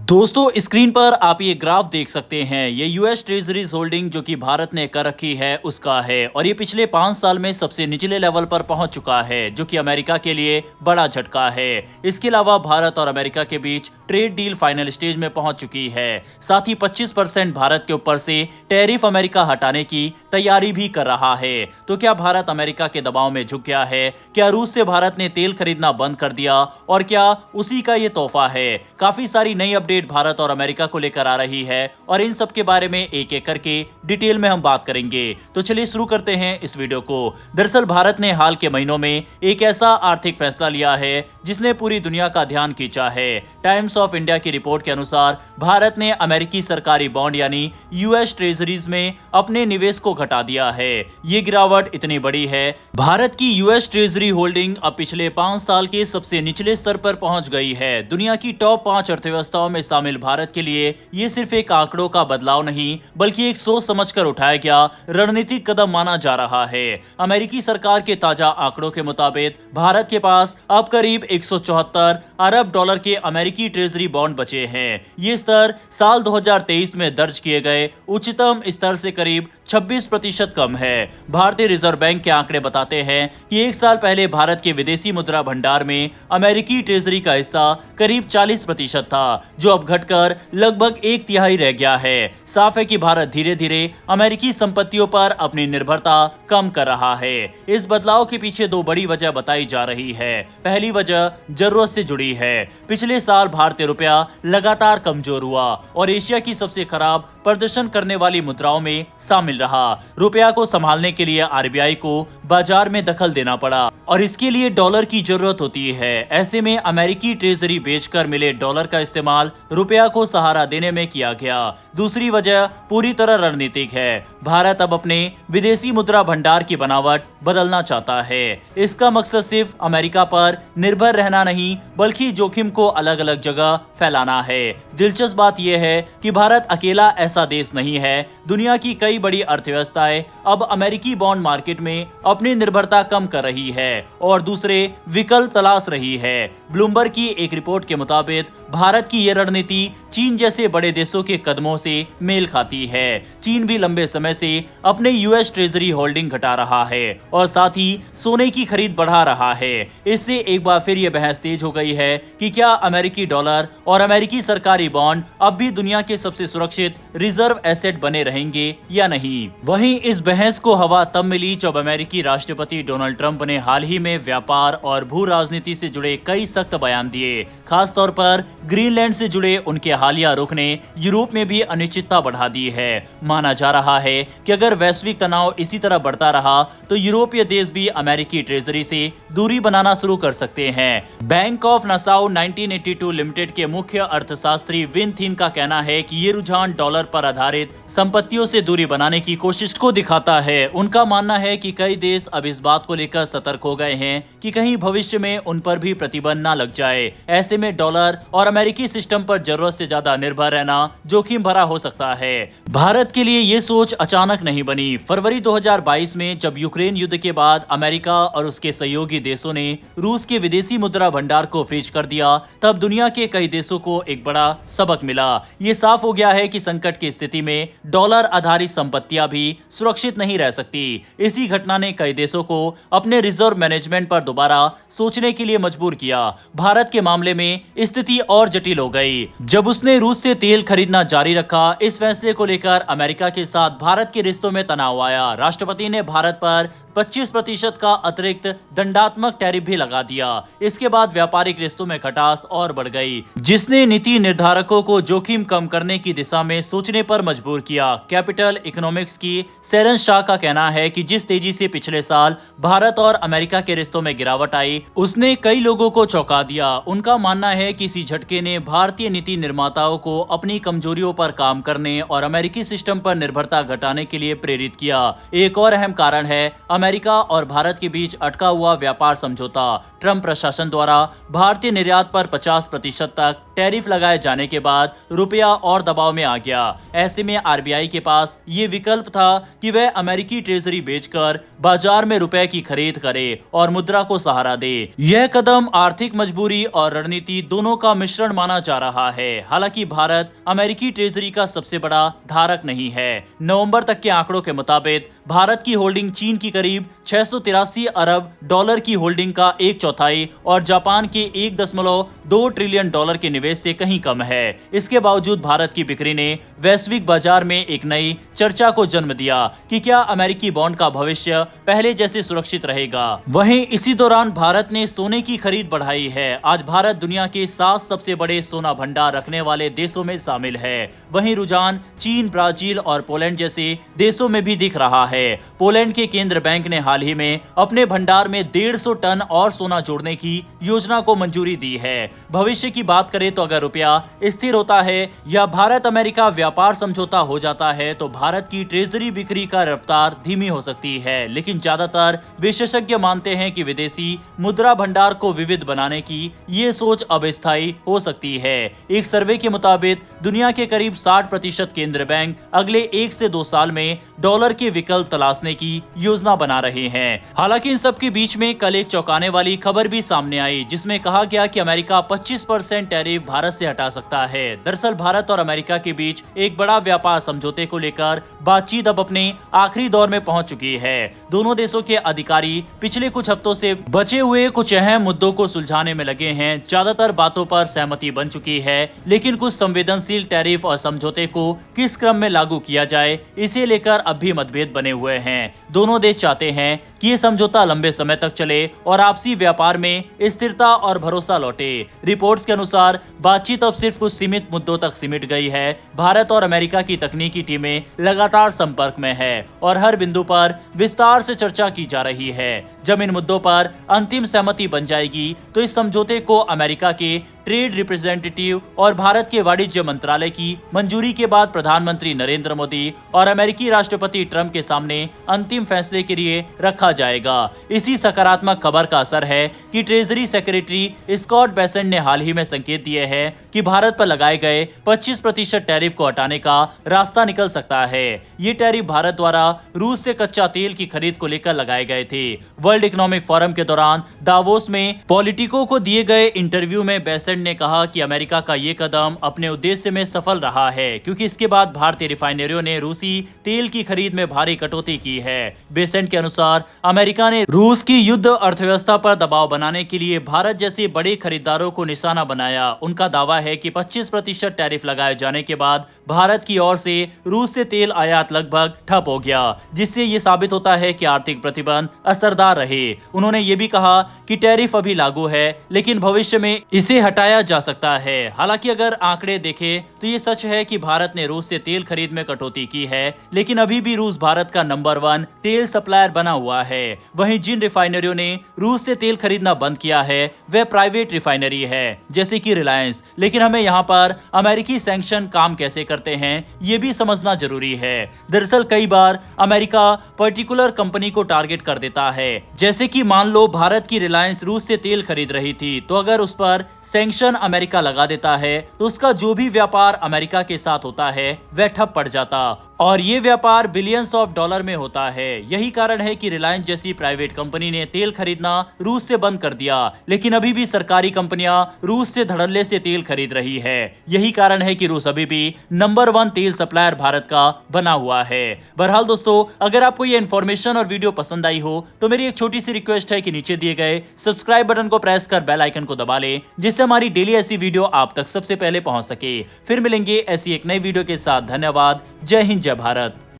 दोस्तों स्क्रीन पर आप ये ग्राफ देख सकते हैं। ये यूएस ट्रेजरीज होल्डिंग जो कि भारत ने कर रखी है उसका है और ये पिछले 5 साल में सबसे निचले लेवल पर पहुंच चुका है जो कि अमेरिका के लिए बड़ा झटका है। इसके अलावा भारत और अमेरिका के बीच ट्रेड डील फाइनल स्टेज में पहुंच चुकी है। साथ ही 25% भारत के ऊपर से टैरिफ अमेरिका हटाने की तैयारी भी कर रहा है। तो क्या भारत अमेरिका के दबाव में झुक गया है? क्या रूस से भारत ने तेल खरीदना बंद कर दिया और क्या उसी का ये तोहफा है? काफी सारी नई अपडेट भारत और अमेरिका को लेकर आ रही है और इन सब के बारे में एक एक करके डिटेल में हम बात करेंगे। तो चलिए शुरू करते हैं इस वीडियो को। दरअसल भारत ने हाल के महीनों में एक ऐसा आर्थिक फैसला लिया है जिसने पूरी दुनिया का ध्यान खींचा है। टाइम्स ऑफ इंडिया की रिपोर्ट के अनुसार भारत ने अमेरिकी सरकारी बॉन्ड यानी यूएस ट्रेजरीज में अपने निवेश को घटा दिया है। ये गिरावट इतनी बड़ी है, भारत की यूएस ट्रेजरी होल्डिंग अब पिछले 5 साल के सबसे निचले स्तर पर पहुंच गई है। दुनिया की टॉप 5 अर्थव्यवस्थाओं में शामिल भारत के लिए ये सिर्फ एक आंकड़ों का बदलाव नहीं बल्कि एक सोच समझकर उठाया गया रणनीतिक कदम माना जा रहा है। अमेरिकी सरकार के ताजा आंकड़ों के मुताबिक भारत के पास अब करीब 174 अरब डॉलर के अमेरिकी ट्रेजरी बॉन्ड बचे हैं। ये स्तर साल 2023 में दर्ज किए गए उच्चतम स्तर से करीब 26% कम है। भारतीय रिजर्व बैंक के आंकड़े बताते हैं कि एक साल पहले भारत के विदेशी मुद्रा भंडार में अमेरिकी ट्रेजरी का हिस्सा करीब 40% था, जो अब घटकर लगभग 1/3 रह गया है। साफ है कि भारत धीरे धीरे अमेरिकी संपत्तियों पर अपनी निर्भरता कम कर रहा है। इस बदलाव के पीछे 2 बड़ी वजह बताई जा रही है। पहली वजह जरूरत से जुड़ी है। पिछले साल भारतीय रुपया लगातार कमजोर हुआ और एशिया की सबसे खराब प्रदर्शन करने वाली मुद्राओं में शामिल रहा। रुपया को संभालने के लिए आरबीआई को बाजार में दखल देना पड़ा और इसके लिए डॉलर की जरूरत होती है। ऐसे में अमेरिकी ट्रेजरी बेचकर मिले डॉलर का इस्तेमाल रुपया को सहारा देने में किया गया। दूसरी वजह पूरी तरह रणनीतिक है। भारत अब अपने विदेशी मुद्रा भंडार की बनावट बदलना चाहता है। इसका मकसद सिर्फ अमेरिका पर निर्भर रहना नहीं बल्कि जोखिम को अलग अलग जगह फैलाना है। दिलचस्प बात यह है कि भारत अकेला ऐसा देश नहीं है। दुनिया की कई बड़ी अर्थव्यवस्थाएं अब अमेरिकी बॉन्ड मार्केट में अपनी निर्भरता कम कर रही है और दूसरे विकल्प तलाश रही है। ब्लूमबर्ग की एक रिपोर्ट के मुताबिक भारत की यह रणनीति चीन जैसे बड़े देशों के कदमों से मेल खाती है। चीन भी लंबे समय से अपने यूएस ट्रेजरी होल्डिंग घटा रहा है और साथ ही सोने की खरीद बढ़ा रहा है। इससे एक बार फिर यह बहस तेज हो गई है कि क्या अमेरिकी डॉलर और अमेरिकी सरकारी बॉन्ड अब भी दुनिया के सबसे सुरक्षित रिजर्व एसेट बने रहेंगे या नहीं। वहीं इस बहस को हवा तब मिली जब अमेरिकी राष्ट्रपति डोनाल्ड ट्रंप ने हाल ही में व्यापार और भू राजनीति से जुड़े कई सख्त बयान दिए। खासतौर पर ग्रीनलैंड से जुड़े उनके हालिया रुख ने यूरोप में भी अनिश्चितता बढ़ा दी है। माना जा रहा है कि अगर वैश्विक तनाव इसी तरह बढ़ता रहा तो यूरोपीय देश भी अमेरिकी ट्रेजरी से दूरी बनाना शुरू कर सकते हैं। बैंक ऑफ नासाउ 1982 लिमिटेड के मुख्य अर्थशास्त्री विन थिन का कहना है कि ये रुझान डॉलर पर आधारित संपत्तियों से दूरी बनाने की कोशिश को दिखाता है। उनका मानना है कि कई देश अब इस बात को लेकर सतर्क हो गए हैं कि कहीं भविष्य में उन पर भी प्रतिबंध न लग जाए। ऐसे में डॉलर और अमेरिकी सिस्टम पर जरूरत से ज्यादा निर्भर रहना जोखिम भरा हो सकता है। भारत के लिए ये सोच अचानक नहीं बनी। फरवरी 2022 में जब यूक्रेन युद्ध के बाद अमेरिका और उसके सहयोगी देशों ने रूस के विदेशी मुद्रा भंडार को फ्रीज कर दिया, तब दुनिया के कई देशों को एक बड़ा सबक मिला। ये साफ हो गया है कि संकट की स्थिति में डॉलर आधारित संपत्तियां भी सुरक्षित नहीं रह सकती। इसी घटना ने कई देशों को अपने रिजर्व मैनेजमेंट पर दोबारा सोचने के लिए मजबूर किया। भारत के मामले में स्थिति और जटिल हो गई जब उसने रूस से तेल खरीदना जारी रखा। इस फैसले को लेकर अमेरिका के साथ भारत के रिश्तों में तनाव आया। राष्ट्रपति ने भारत पर 25% का अतिरिक्त दंडात्मक टैरिफ भी लगा दिया। इसके बाद व्यापारिक रिश्तों में खटास और बढ़ गई, जिसने नीति निर्धारकों को जोखिम कम करने की दिशा में सोचने पर मजबूर किया। कैपिटल इकोनॉमिक्स की सेरन शाह का कहना है कि जिस तेजी से पिछले साल भारत और अमेरिका के रिश्तों में गिरावट आई, उसने कई लोगों को चौंका दिया। उनका मानना है कि इसी झटके ने भारतीय नीति निर्माताओं को अपनी कमजोरियों पर काम करने और अमेरिकी सिस्टम पर निर्भरता घटाने के लिए प्रेरित किया। एक और अहम कारण है अमेरिका और भारत के बीच अटका हुआ व्यापार समझौता ट्रंप प्रशासन द्वारा भारतीय निर्यात पर 50% तक टैरिफ लगाए जाने के बाद रुपया और दबाव में आ गया। ऐसे में आरबीआई के पास ये विकल्प था कि वह अमेरिकी ट्रेजरी बेचकर बाजार में रुपए की खरीद करे और मुद्रा को सहारा दे। यह कदम आर्थिक मजबूरी और रणनीति दोनों का मिश्रण माना जा रहा है। हालांकि भारत अमेरिकी ट्रेजरी का सबसे बड़ा धारक नहीं है। नवंबर तक के आंकड़ों के मुताबिक भारत की होल्डिंग चीन की करीब 683 अरब डॉलर की होल्डिंग का 1/4 और जापान के 1.2 ट्रिलियन डॉलर के निवेश से कहीं कम है। इसके बावजूद भारत की बिक्री ने वैश्विक बाजार में एक नई चर्चा को जन्म दिया कि क्या अमेरिकी बॉन्ड का भविष्य पहले जैसे सुरक्षित रहेगा। वहीं इसी दौरान भारत ने सोने की खरीद बढ़ाई है। आज भारत दुनिया के 7 सबसे बड़े सोना भंडार रखने वाले देशों में शामिल है। वहीं रुझान चीन, ब्राजील और पोलैंड जैसे देशों में भी दिख रहा है। पोलैंड के केंद्र बैंक ने हाल ही में अपने भंडार में 150 टन और सोना जोड़ने की योजना को मंजूरी दी है। भविष्य की बात करें तो अगर रुपया स्थिर होता है या भारत अमेरिका व्यापार समझौता हो जाता है तो भारत की ट्रेजरी बिक्री का रफ्तार धीमी हो सकती है। लेकिन ज्यादातर विशेषज्ञ मानते हैं कि विदेशी मुद्रा भंडार को विविध बनाने की ये सोच अब स्थायी हो सकती है। एक सर्वे के मुताबिक दुनिया के करीब 60% केंद्र बैंक अगले 1 से 2 साल में डॉलर के विकल्प तलाशने की योजना बना रहे हैं। हालांकि इन सब के बीच में कल एक चौंकाने वाली खबर भी सामने आई जिसमें कहा गया कि अमेरिका 25% टैरिफ भारत से हटा सकता है। दरअसल भारत और अमेरिका के बीच एक बड़ा व्यापार समझौते को लेकर बातचीत अब अपने आखिरी दौर में पहुंच चुकी है। दोनों देशों के अधिकारी पिछले कुछ हफ्तों से बचे हुए कुछ अहम मुद्दों को सुलझाने में लगे हैं। ज्यादातर बातों पर सहमति बन चुकी है, लेकिन कुछ संवेदनशील टैरिफ और समझौते को किस क्रम में लागू किया जाए इसे लेकर अब भी मतभेद बने हुए हैं। दोनों देश चाहते हैं कि ये समझौता लंबे समय तक चले और आपसी व्यापार में स्थिरता और भरोसा लौटे। रिपोर्ट्स के अनुसार बातचीत अब सिर्फ कुछ सीमित मुद्दों तक सिमट गई है। भारत और अमेरिका की तकनीकी टीमें लगातार संपर्क में है और हर बिंदु पर विस्तार से चर्चा की जा रही है। जब इन मुद्दों पर अंतिम सहमति बन जाएगी तो इस समझौते को अमेरिका के ट्रेड रिप्रेजेंटेटिव और भारत के वाणिज्य मंत्रालय की मंजूरी के बाद प्रधानमंत्री नरेंद्र मोदी और अमेरिकी राष्ट्रपति ट्रंप के सामने अंतिम फैसले के लिए रखा जाएगा। इसी सकारात्मक खबर का असर है कि ट्रेजरी सेक्रेटरी स्कॉट बेसेंट ने हाल ही में संकेत दिए हैं कि भारत पर लगाए गए 25% टैरिफ को हटाने का रास्ता निकल सकता है। ये टैरिफ भारत द्वारा रूस से कच्चा तेल की खरीद को लेकर लगाए गए थे। वर्ल्ड इकोनॉमिक फोरम के दौरान दावोस में पॉलिटिको को दिए गए इंटरव्यू में बेसेंट ने कहा कि अमेरिका का ये कदम अपने उद्देश्य में सफल रहा है क्योंकि इसके बाद भारतीय रिफाइनरियों ने रूसी तेल की खरीद में भारी कटौती की है। बेसेंट के अनुसार अमेरिका ने रूस की युद्ध अर्थव्यवस्था पर दबाव बनाने के लिए भारत जैसे बड़े खरीदारों को निशाना बनाया। उनका दावा है कि 25% टैरिफ लगाए जाने के बाद भारत की ओर से रूस से तेल आयात लगभग ठप हो गया, जिससे ये साबित होता है कि आर्थिक प्रतिबंध असरदार रहे। उन्होंने ये भी कहा कि टैरिफ अभी लागू है लेकिन भविष्य में इसे हटाया जा सकता है। हालांकि अगर आंकड़े देखें तो ये सच है कि भारत ने रूस से तेल खरीद में कटौती की है, लेकिन अभी भी रूस भारत का नंबर 1 तेल सप्लायर बना हुआ है। वहीं जिन रिफाइनरियों ने रूस से तेल खरीदना बंद किया है वह प्राइवेट रिफाइनरी है जैसे कि रिलायंस। लेकिन हमें यहाँ पर अमेरिकी सैंक्शन काम कैसे करते हैं ये भी समझना जरूरी है। दरअसल कई बार अमेरिका पर्टिकुलर कंपनी को टारगेट कर देता है, जैसे कि मान लो भारत की रिलायंस रूस से तेल खरीद रही थी तो अगर उस पर सैंक्शन अमेरिका लगा देता है तो उसका जो भी व्यापार अमेरिका के साथ होता है वह ठप पड़ जाता और ये व्यापार बिलियंस ऑफ डॉलर में होता है। यही कारण है कि रिलायंस जैसी प्राइवेट कंपनी ने तेल खरीदना रूस से बंद कर दिया, लेकिन अभी भी सरकारी कंपनियां रूस से धड़ल्ले से तेल खरीद रही है। यही कारण है कि रूस अभी भी नंबर 1 तेल सप्लायर भारत का बना हुआ है। बहरहाल दोस्तों, अगर आपको ये इन्फॉर्मेशन और वीडियो पसंद आई हो तो मेरी एक छोटी सी रिक्वेस्ट है कि नीचे दिए गए सब्सक्राइब बटन को प्रेस कर बेल आइकन को दबा लें, जिससे हमारी डेली ऐसी वीडियो आप तक सबसे पहले पहुंच सके। फिर मिलेंगे ऐसी एक नई वीडियो के साथ। धन्यवाद। जय हिंद, जय भारत।